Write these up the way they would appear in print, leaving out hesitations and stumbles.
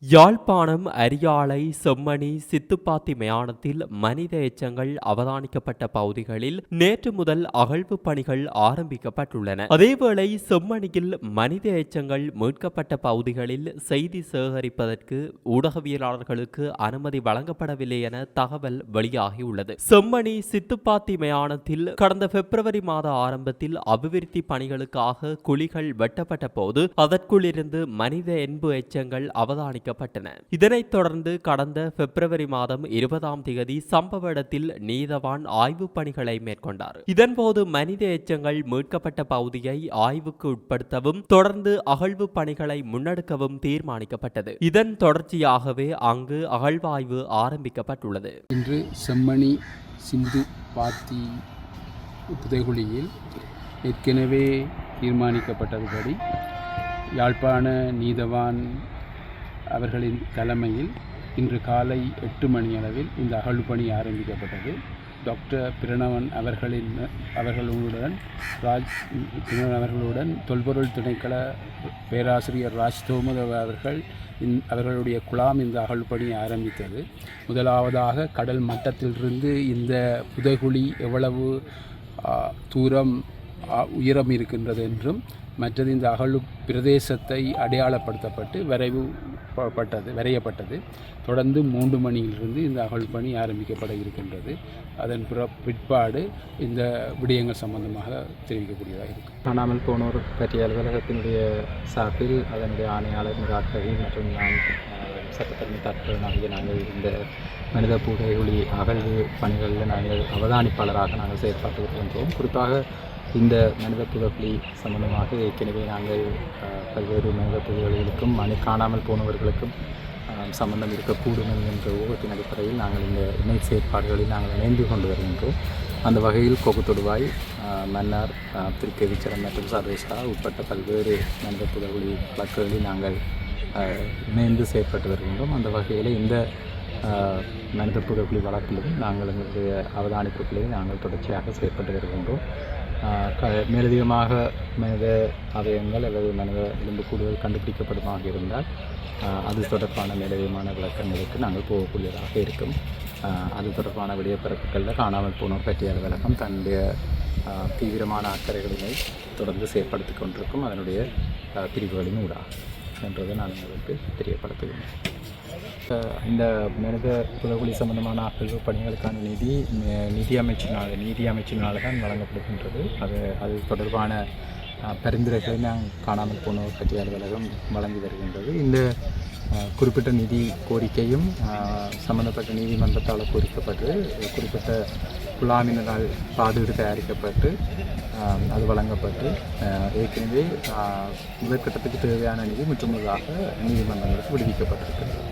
யாழ்ப்பாணம் அரியாலை செம்மணி சித்துப்பாத்தி மயானத்தில் மனித எச்சங்கள் அவதானிக்கப்பட்ட பகுதிகளில் நேற்று முதல் அகழ்வு பணிகள் ஆரம்பிக்கப்பட்டுள்ளன. அதேவேளை செம்மணியில் மனித எச்சங்கள் மீட்கப்பட்ட பகுதிகளில் செய்தி சேகரிப்பதற்கு ஊடகவியலாளர்களுக்கு அனுமதி வழங்கப்படவில்லை என தகவல் வெளியாகியுள்ளது. செம்மணி சித்துப்பாத்தி மயானத்தில் கடந்த பிப்ரவரி மாத ஆரம்பத்தில் அபிவிருத்தி பணிகளுக்காக குழிகள் வெட்டப்பட்ட போது அதற்குள் இருந்து மனித என்பு எச்சங்கள் அவதானிக்க. இதனைத் தொடர்ந்து கடந்த பிப்ரவரி மாதம் 20ஆம் தேதி சம்பவ இடத்தில் நீதவான் ஆய்வு பணிகளை மேற்கொண்டார். இதன்போது மனித எச்சங்கள் மீட்கப்பட்ட பகுதியை ஆய்வுக்கு உட்படுத்தவும் தொடர்ந்து அகழ்வு பணிகளை முன்னெடுக்கவும் தீர்மானிக்கப்பட்டது. இதன் தொடர்ச்சியாகவே அங்கு அகழ்வாய்வு ஆரம்பிக்கப்பட்டுள்ளது. இன்று செம்மணி சிந்து பாத்தி புதைகுழியில் ஏற்கனவே தீர்மானிக்கப்பட்டதுபடி யாழ்ப்பாண நீதவான் அவர்களின் தலைமையில் இன்று காலை 8 மணி அளவில் இந்த அகழ்வு பணி ஆரம்பிக்கப்பட்டது. டாக்டர் பிரணவன் அவர்களுடன் தொல்பொருள் திணைக்கள பேராசிரியர் ராஜ் தோமர் அவர்களுடைய குழாம் இந்த அகழ்வு பணி ஆரம்பித்தது. முதலாவதாக கடல் மட்டத்திலிருந்து இந்த புதைகுழி எவ்வளவு தூரம் உயரம் இருக்கின்றது என்றும் மற்றது இந்த அகழ்வு பிரதேசத்தை அடையாளப்படுத்தப்பட்டு வரையப்பட்டது. தொடர்ந்து 3 மணியிலிருந்து இந்த அகழ்வு பணி ஆரம்பிக்கப்பட இருக்கின்றது. அதன் பிற்பாடு இந்த விடயங்கள் சம்பந்தமாக தெரிவிக்கக்கூடியதாக இருக்கும். காணாமல் போனோர் பற்றிய அலுவலகத்தினுடைய சார்பில் அதனுடைய ஆணையாளர் மிராக்கவி மற்றும் நான் சட்டத்தரணி தாக்கல் ஆகிய நாங்கள் இந்த மனித புதைகுழி அகழ்வு பணிகளில் நாங்கள் அவதானிப்பாளராக நாங்கள் செயல்பட்டு வருகின்றோம். குறிப்பாக இந்த மனித புதைகுழி சம்பந்தமாக ஏற்கனவே நாங்கள் பல்வேறு மனித புதைகுழிகளுக்கும் காணாமல் போனவர்களுக்கும் சம்பந்தம் இருக்கக்கூடும் என்கின்ற ஊகத்தின் அடிப்படையில் நாங்கள் இந்த இணை செயற்பாடுகளில் நாங்கள் இணைந்து கொண்டு வருகின்றோம். அந்த வகையில் கொக்குத்தொடுவாய், மன்னார், திருக்கேவிச்சரம் மற்றும் சர்வேசா உட்பட்ட பல்வேறு மனித புதைகுழி வழக்குகளில் நாங்கள் இணைந்து செயற்பட்டு வருகின்றோம். அந்த வகையில் இந்த மனித புதைகுழி வழக்கிலும் நாங்கள் எங்களுடைய அவதானிப்புகளை நாங்கள் தொடர்ச்சியாக செயற்பட்டு வருகின்றோம். மேலதிகமாக மனித அவயங்கள் அல்லது மனித எலும்புக்கூடுகள் கண்டுபிடிக்கப்படுமாக இருந்தால் அது தொடர்பான மேலதிகமான விளக்கங்களுக்கு நாங்கள் போகக்கூடியதாக இருக்கும். அது தொடர்பான விடயப்பரப்புகளில் காணாமல் போனோர் பற்றிய அலுவலகம் தன்னுடைய தீவிரமான அக்கறைகளினை தொடர்ந்து செயற்படுத்தி கொண்டிருக்கும் அதனுடைய பிரிவுகளின் ஊடாக என்றதை நான் உங்களுக்கு தெரியப்படுத்துகிறேன். இந்த மனித புதைகுழி சம்பந்தமான அகழ்வு பணிகளுக்கான நிதி அமைச்சினால் தான் வழங்கப்படுகின்றது. அது தொடர்பான பரிந்துரைகளை காணாமல் போனோர் பற்றிய அலுவலகம் வழங்கி வருகின்றது. இந்த குறிப்பிட்ட நிதி கோரிக்கையும் சம்பந்தப்பட்ட நீதிமன்றத்தால் கோரிக்கப்பட்டு குறிப்பிட்ட குழாமினரால் பாதுகாப்பு தயாரிக்கப்பட்டு அது வழங்கப்பட்டு ஏற்கனவே முதற்கட்டத்துக்கு தேவையான நிதி முற்றுமுழுதாக நீதிமன்றங்களுக்கு விடுவிக்கப்பட்டிருக்கிறது.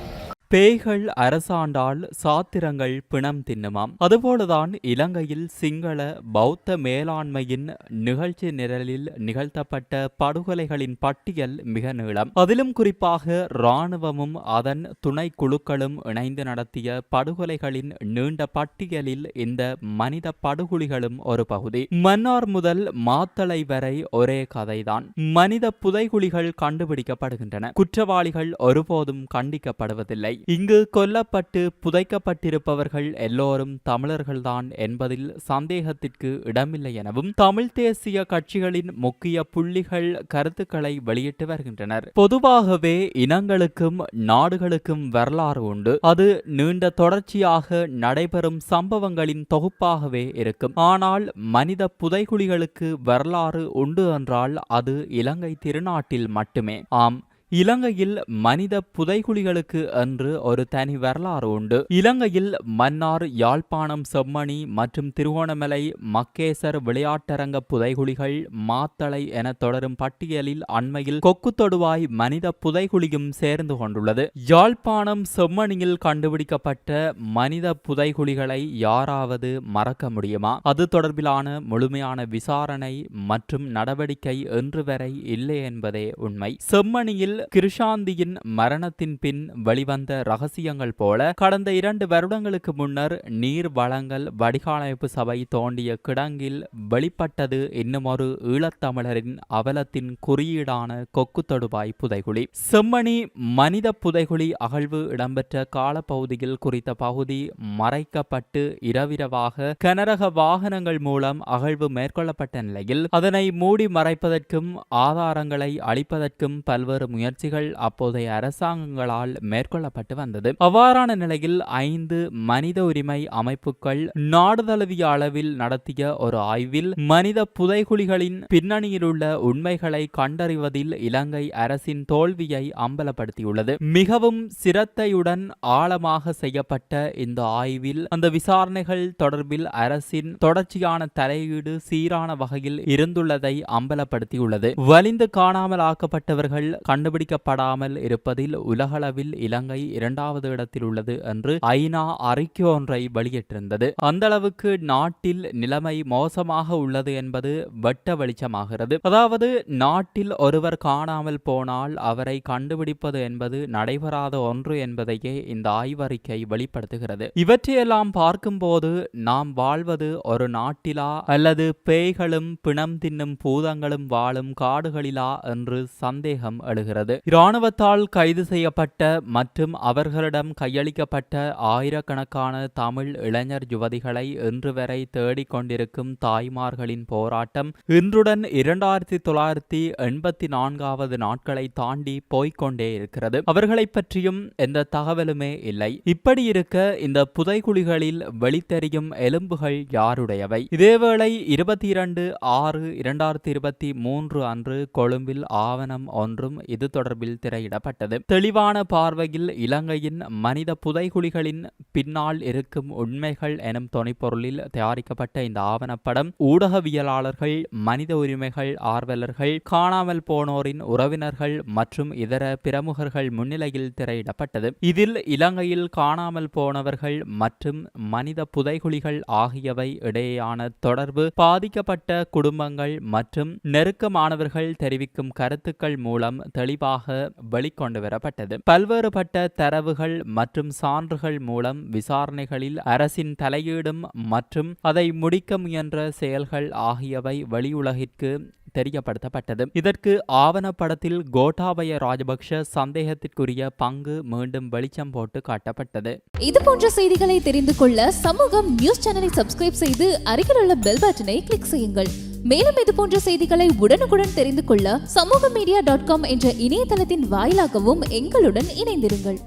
பேய்கள் அரசாண்டால் சாத்திரங்கள் பிணம் தின்னுமாம். அதுபோலதான் இலங்கையில் சிங்கள பௌத்த மேலாண்மையின் நிகழ்ச்சி நிரலில் நிகழ்த்தப்பட்ட படுகொலைகளின் பட்டியல் மிக நீளம். அதிலும் குறிப்பாக இராணுவமும் அதன் துணை குழுக்களும் இணைந்து நடத்திய படுகொலைகளின் நீண்ட பட்டியலில் இந்த மனித படுகொலிகளும் ஒரு பகுதி. மன்னார் முதல் மாத்தளை வரை ஒரே கதைதான். மனித புதைகுழிகள் கண்டுபிடிக்கப்படுகின்றன. குற்றவாளிகள் ஒருபோதும் கண்டிக்கப்படுவதில்லை. இங்கு கொல்லப்பட்டு புதைக்கப்பட்டிருப்பவர்கள் எல்லோரும் தமிழர்கள்தான் என்பதில் சந்தேகத்திற்கு இடமில்லை எனவும் தமிழ் தேசிய கட்சிகளின் முக்கிய புள்ளிகள் கருத்துக்களை வெளியிட்டு வருகின்றனர். பொதுவாகவே இனங்களுக்கும் நாடுகளுக்கும் வரலாறு உண்டு. அது நீண்ட தொடர்ச்சியாக நடைபெறும் சம்பவங்களின் தொகுப்பாகவே இருக்கும். ஆனால் மனித புதைகுழிகளுக்கு வரலாறு உண்டு என்றால் அது இலங்கை திருநாட்டில் மட்டுமே. ஆம், இலங்கையில் மனித புதைகுழிகளுக்கு என்று ஒரு தனி வரலாறு உண்டு. இலங்கையில் மன்னார், யாழ்ப்பாணம், செம்மணி மற்றும் திருகோணமலை மக்கேசர் விளையாட்டரங்க புதைகுழிகள், மாத்தளை என தொடரும் பட்டியலில் அண்மையில் கொக்குத்தொடுவாய் மனித புதைகுழியும் சேர்ந்து கொண்டுள்ளது. யாழ்ப்பாணம் செம்மணியில் கண்டுபிடிக்கப்பட்ட மனித புதைகுழிகளை யாராவது மறக்க முடியுமா? அது தொடர்பிலான முழுமையான விசாரணை மற்றும் நடவடிக்கை இன்று வரை இல்லை என்பதே உண்மை. செம்மணியில் கிருஷாந்தியின் மரணத்தின் பின் வெளிவந்த ரகசியங்கள் போல கடந்த 2 வருடங்களுக்கு முன்னர் நீர் வழங்கல் வடிகாலமைப்பு சபை தோண்டிய கிடங்கில் வெளிப்பட்டது இன்னுமொரு ஈழத்தமிழரின் அவலத்தின் குறியீடான கொக்கு தொடுபாய் புதைகுழி. செம்மணி மனித புதைகுழி அகழ்வு இடம்பெற்ற காலப்பகுதியில் குறித்த பகுதி மறைக்கப்பட்டு இரவிரவாக கனரக வாகனங்கள் மூலம் அகழ்வு மேற்கொள்ளப்பட்ட நிலையில் அதனை மூடி மறைப்பதற்கும் ஆதாரங்களை அளிப்பதற்கும் பல்வேறு முயற்சிகள் அப்போதைய அரசாங்கங்களால் மேற்கொள்ளப்பட்டு வந்தது. அவ்வாறான நிலையில் 5 மனித உரிமை அமைப்புகள் நாடு தழுவிய அளவில் நடத்திய ஒரு ஆய்வில் மனித புதைகுழிகளின் பின்னணியிலுள்ள உண்மைகளை கண்டறிவதில் இலங்கை அரசின் தோல்வியை அம்பலப்படுத்தியுள்ளது. மிகவும் சிரத்தையுடன் ஆழமாக செய்யப்பட்ட இந்த ஆய்வில் அந்த விசாரணைகள் தொடர்பில் அரசின் தொடர்ச்சியான தலையீடு சீரான வகையில் இருந்துள்ளதை அம்பலப்படுத்தியுள்ளது. வலிந்து காணாமல் ஆக்கப்பட்டவர்கள் கண்டுபிடிக்கப்படாமல் இருப்பதில் உலகளவில் இலங்கை 2வது இடத்தில் உள்ளது என்று ஐநா அறிக்கை ஒன்றை வெளியிட்டிருந்தது. அந்த அளவுக்கு நாட்டில் நிலைமை மோசமாக உள்ளது என்பது வெட்ட வெளிச்சமாகிறது. அதாவது நாட்டில் ஒருவர் காணாமல் போனால் அவரை கண்டுபிடிப்பது என்பது நடைபெறாத ஒன்று என்பதையே இந்த ஆய்வறிக்கை வெளிப்படுத்துகிறது. இவற்றையெல்லாம் பார்க்கும்போது நாம் வாழ்வது ஒரு நாட்டிலா அல்லது பேய்களும் பிணம் தின்னும் பூதங்களும் வாழும் காடுகளிலா என்று சந்தேகம் எழுகிறது. இராணுவத்தால் கைது செய்யப்பட்ட மற்றும் அவர்களிடம் கையளிக்கப்பட்ட ஆயிரக்கணக்கான தமிழ் இளைஞர் யுவதிகளை இன்று வரை தேடிக் கொண்டிருக்கும் தாய்மார்களின் போராட்டம் இன்றுடன் 2984வது நாட்களை தாண்டி போய்கொண்டே இருக்கிறது. அவர்களை பற்றியும் எந்த தகவலுமே இல்லை. இப்படி இருக்க இந்த புதைகுழிகளில் வெளித்தெரியும் எலும்புகள் யாருடையவை? இதேவேளை 22/6/2023 அன்று கொழும்பில் ஆவணம் ஒன்றும் இது தொடர்பில் திரையிடப்பட்டது. தெளிவான பார்வையில் இலங்கையின் மனித புதைகுழிகளின் பின்னால் இருக்கும் உண்மைகள் எனும் தொனிப்பொருளில் தயாரிக்கப்பட்ட இந்த ஆவணப்படம் ஊடகவியலாளர்கள், மனித உரிமைகள் ஆர்வலர்கள், காணாமல் போனோரின் உறவினர்கள் மற்றும் இதர பிரமுகர்கள் முன்னிலையில் திரையிடப்பட்டது. இதில் இலங்கையில் காணாமல் போனவர்கள் மற்றும் மனித புதைகுழிகள் ஆகியவை இடையேயான தொடர்பு, பாதிக்கப்பட்ட குடும்பங்கள் மற்றும் நெருக்கமானவர்கள் தெரிவிக்கும் கருத்துக்கள் மூலம் தெளிவாக வெளிக்கொண்டு வரப்பட்டது. பல்வேறுபட்ட தரவுகள் மற்றும் சான்றுகள் மூலம் விசாரணைகளில் அரசின் தலையீடும் மற்றும் அதை முடிக்க முயன்ற செயல்கள் ஆகியவை வெளியுலகிற்கு தெரியப்படுத்தப்பட்டது. இதற்கு ஆவணப்படத்தில் கோட்டாபய ராஜபக்ஷ சந்தேகத்திற்குரிய பங்கு மீண்டும் வெளிச்சம் போட்டு காட்டப்பட்டது. இது போன்ற செய்திகளை தெரிந்து கொள்ள சமூகம் நியூஸ் சேனலை சப்ஸ்கிரைப் செய்து அருகில் உள்ள பெல் பட்டனை கிளிக் செய்யுங்கள். மேலும் இது போன்ற செய்திகளை உடனுக்குடன் தெரிந்து கொள்ள சமூகமீடியா.com என்ற இணையதளத்தின் வாயிலாகவும் எங்களுடன் இணைந்திருங்கள்.